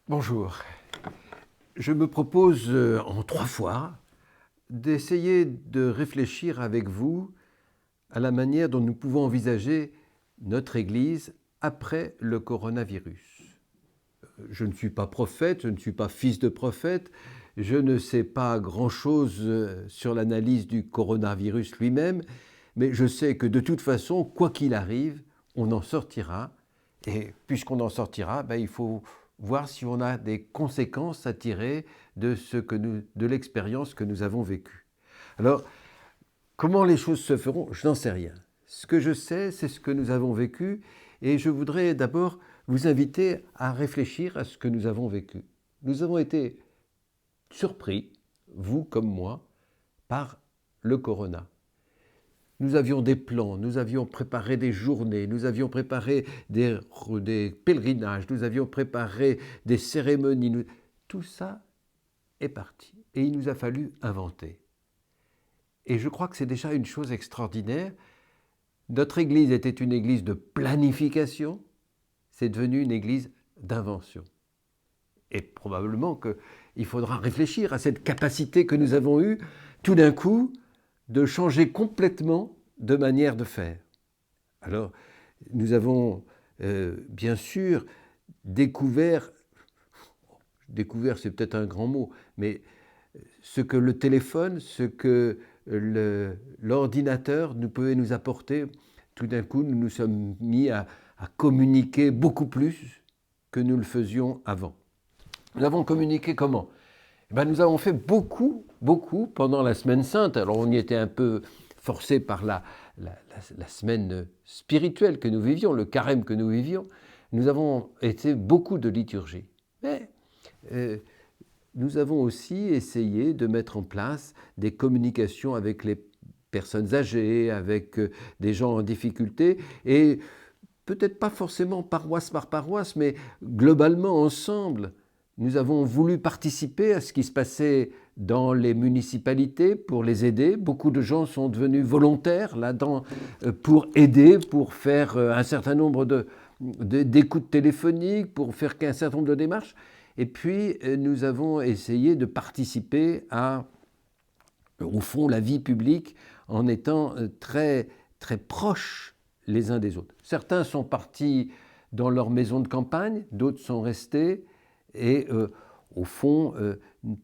Bonjour. Je me propose en 3 fois d'essayer de réfléchir avec vous à la manière dont nous pouvons envisager notre Église après le coronavirus. Je ne suis pas prophète, je ne suis pas fils de prophète, je ne sais pas grand-chose sur l'analyse du coronavirus lui-même, mais je sais que de toute façon, quoi qu'il arrive, on en sortira. Et puisqu'on en sortira, il faut voir si on a des conséquences à tirer de l'expérience que nous avons vécue. Alors, comment les choses se feront, je n'en sais rien. Ce que je sais, c'est ce que nous avons vécu, et je voudrais d'abord vous inviter à réfléchir à ce que nous avons vécu. Nous avons été surpris, vous comme moi, par le corona. Nous avions des plans, nous avions préparé des journées, nous avions préparé des pèlerinages, nous avions préparé des cérémonies. Tout ça est parti et il nous a fallu inventer. Et je crois que c'est déjà une chose extraordinaire. Notre Église était une Église de planification, c'est devenu une Église d'invention. Et probablement qu'il faudra réfléchir à cette capacité que nous avons eue, tout d'un coup, de changer complètement de manière de faire. Alors, nous avons bien sûr découvert c'est peut-être un grand mot, mais ce que le téléphone, ce que l'ordinateur pouvait nous apporter, tout d'un coup, nous nous sommes mis à communiquer beaucoup plus que nous le faisions avant. Nous avons communiqué comment ? Nous avons fait beaucoup pendant la Semaine Sainte. Alors on y était un peu forcé par la semaine spirituelle que nous vivions, le carême que nous vivions. Nous avons été beaucoup de liturgie. Mais nous avons aussi essayé de mettre en place des communications avec les personnes âgées, avec des gens en difficulté, et peut-être pas forcément paroisse par paroisse, mais globalement ensemble. Nous avons voulu participer à ce qui se passait dans les municipalités pour les aider. Beaucoup de gens sont devenus volontaires là-dedans pour aider, pour faire un certain nombre d'écoutes téléphoniques, pour faire un certain nombre de démarches. Et puis, nous avons essayé de participer au fond, la vie publique en étant très, très proches les uns des autres. Certains sont partis dans leur maison de campagne, d'autres sont restés. Et au fond,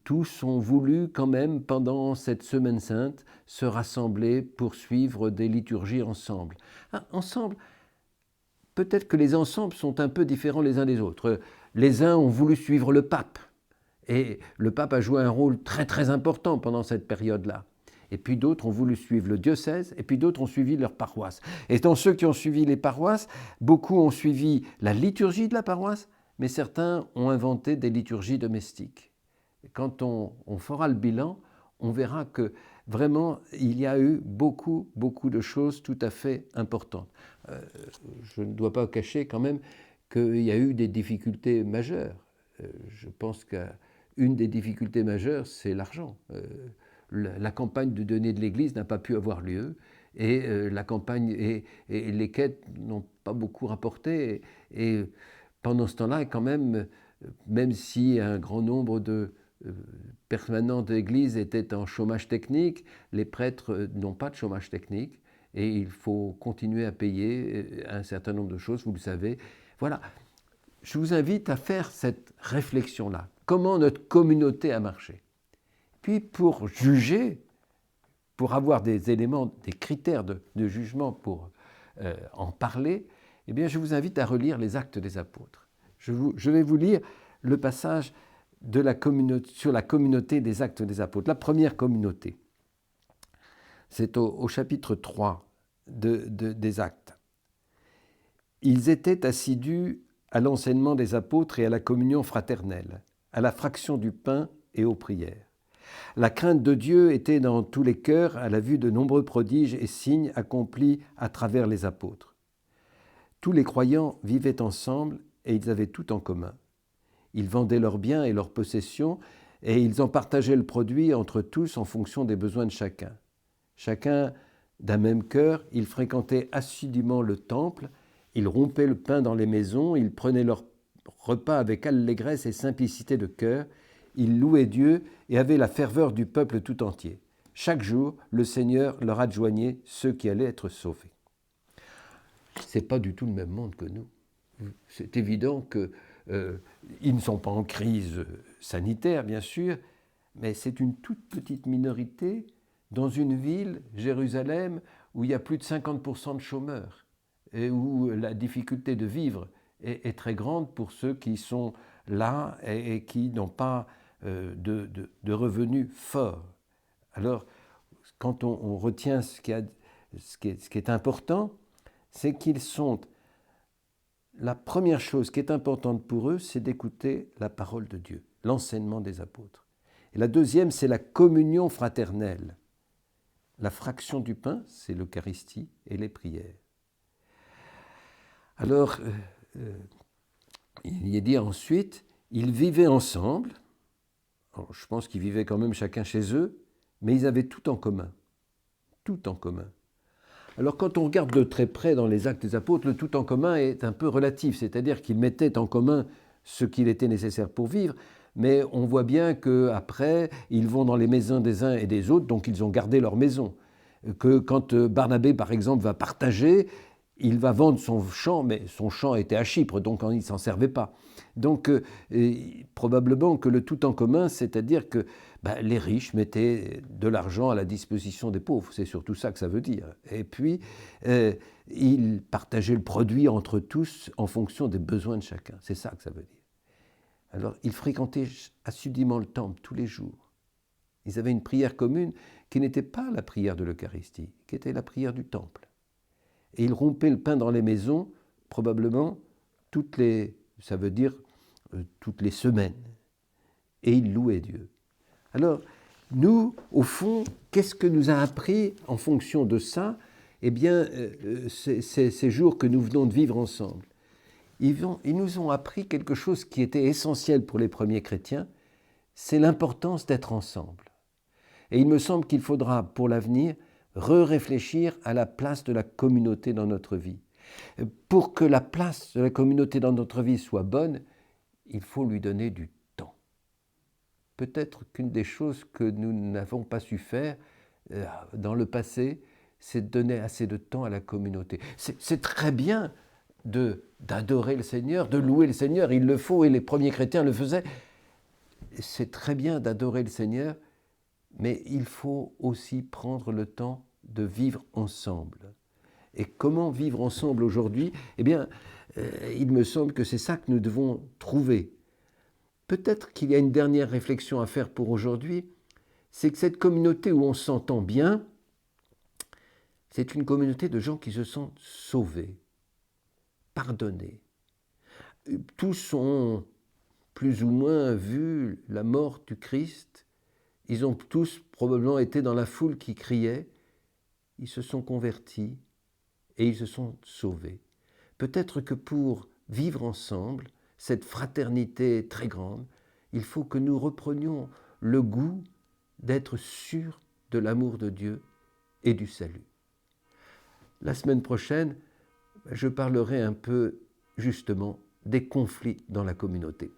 tous ont voulu quand même, pendant cette Semaine Sainte, se rassembler pour suivre des liturgies ensemble. Ensemble, peut-être que les ensembles sont un peu différents les uns des autres. Les uns ont voulu suivre le pape, et le pape a joué un rôle très très important pendant cette période-là. Et puis d'autres ont voulu suivre le diocèse, et puis d'autres ont suivi leur paroisse. Et dans ceux qui ont suivi les paroisses, beaucoup ont suivi la liturgie de la paroisse, mais certains ont inventé des liturgies domestiques. Et quand on fera le bilan, on verra que vraiment, il y a eu beaucoup de choses tout à fait importantes. Je ne dois pas cacher quand même qu'il y a eu des difficultés majeures. Je pense qu'une des difficultés majeures, c'est l'argent. La campagne de deniers de l'Église n'a pas pu avoir lieu, et la campagne et les quêtes n'ont pas beaucoup rapporté. Et pendant ce temps-là, quand même si un grand nombre de permanents de l'Église étaient en chômage technique, les prêtres n'ont pas de chômage technique, et il faut continuer à payer un certain nombre de choses, vous le savez. Voilà, je vous invite à faire cette réflexion-là. Comment notre communauté a marché ? Puis pour juger, pour avoir des éléments, des critères de jugement pour en parler, eh bien, je vous invite à relire les Actes des Apôtres. Je vais vous lire le passage sur la communauté des Actes des Apôtres, la première communauté. C'est au chapitre 3 des Actes. Ils étaient assidus à l'enseignement des apôtres et à la communion fraternelle, à la fraction du pain et aux prières. La crainte de Dieu était dans tous les cœurs à la vue de nombreux prodiges et signes accomplis à travers les apôtres. Tous les croyants vivaient ensemble et ils avaient tout en commun. Ils vendaient leurs biens et leurs possessions et ils en partageaient le produit entre tous en fonction des besoins de chacun. Chacun d'un même cœur, ils fréquentaient assidûment le temple, ils rompaient le pain dans les maisons, ils prenaient leur repas avec allégresse et simplicité de cœur. Ils louaient Dieu et avaient la ferveur du peuple tout entier. Chaque jour, le Seigneur leur adjoignait ceux qui allaient être sauvés. Ce n'est pas du tout le même monde que nous. C'est évident qu'ils ne sont pas en crise sanitaire, bien sûr, mais c'est une toute petite minorité dans une ville, Jérusalem, où il y a plus de 50% de chômeurs et où la difficulté de vivre est très grande pour ceux qui sont là et qui n'ont pas de revenus forts. Alors, quand on retient ce qui est important, c'est qu'ils sont... La première chose qui est importante pour eux, c'est d'écouter la parole de Dieu, l'enseignement des apôtres. Et la deuxième, c'est la communion fraternelle. La fraction du pain, c'est l'Eucharistie et les prières. Alors, il y est dit ensuite, ils vivaient ensemble. Alors, je pense qu'ils vivaient quand même chacun chez eux, mais ils avaient tout en commun. Tout en commun. Alors quand on regarde de très près dans les Actes des Apôtres, le tout en commun est un peu relatif, c'est-à-dire qu'ils mettaient en commun ce qu'il était nécessaire pour vivre, mais on voit bien qu'après, ils vont dans les maisons des uns et des autres, donc ils ont gardé leur maison. Que quand Barnabé, par exemple, va partager, il va vendre son champ, mais son champ était à Chypre, donc il ne s'en servait pas. Donc probablement que le tout en commun, c'est-à-dire que les riches mettaient de l'argent à la disposition des pauvres, c'est surtout ça que ça veut dire. Et puis, ils partageaient le produit entre tous en fonction des besoins de chacun, c'est ça que ça veut dire. Alors, ils fréquentaient assidûment le temple tous les jours. Ils avaient une prière commune qui n'était pas la prière de l'Eucharistie, qui était la prière du temple. Et ils rompaient le pain dans les maisons, probablement toutes les semaines. Et ils louaient Dieu. Alors, nous, au fond, qu'est-ce que nous a appris en fonction de ça ? Eh bien, ces jours que nous venons de vivre ensemble. Ils nous ont appris quelque chose qui était essentiel pour les premiers chrétiens, c'est l'importance d'être ensemble. Et il me semble qu'il faudra, pour l'avenir, réfléchir à la place de la communauté dans notre vie. Pour que la place de la communauté dans notre vie soit bonne, il faut lui donner du temps. Peut-être qu'une des choses que nous n'avons pas su faire dans le passé, c'est de donner assez de temps à la communauté. C'est très bien d'adorer le Seigneur, de louer le Seigneur, il le faut et les premiers chrétiens le faisaient. C'est très bien d'adorer le Seigneur, mais il faut aussi prendre le temps de vivre ensemble. Et comment vivre ensemble aujourd'hui ? Eh bien, il me semble que c'est ça que nous devons trouver. Peut-être qu'il y a une dernière réflexion à faire pour aujourd'hui, c'est que cette communauté où on s'entend bien, c'est une communauté de gens qui se sentent sauvés, pardonnés. Tous ont plus ou moins vu la mort du Christ. Ils ont tous probablement été dans la foule qui criait. Ils se sont convertis et ils se sont sauvés. Peut-être que pour vivre ensemble, cette fraternité très grande, il faut que nous reprenions le goût d'être sûrs de l'amour de Dieu et du salut. La semaine prochaine, je parlerai un peu justement des conflits dans la communauté.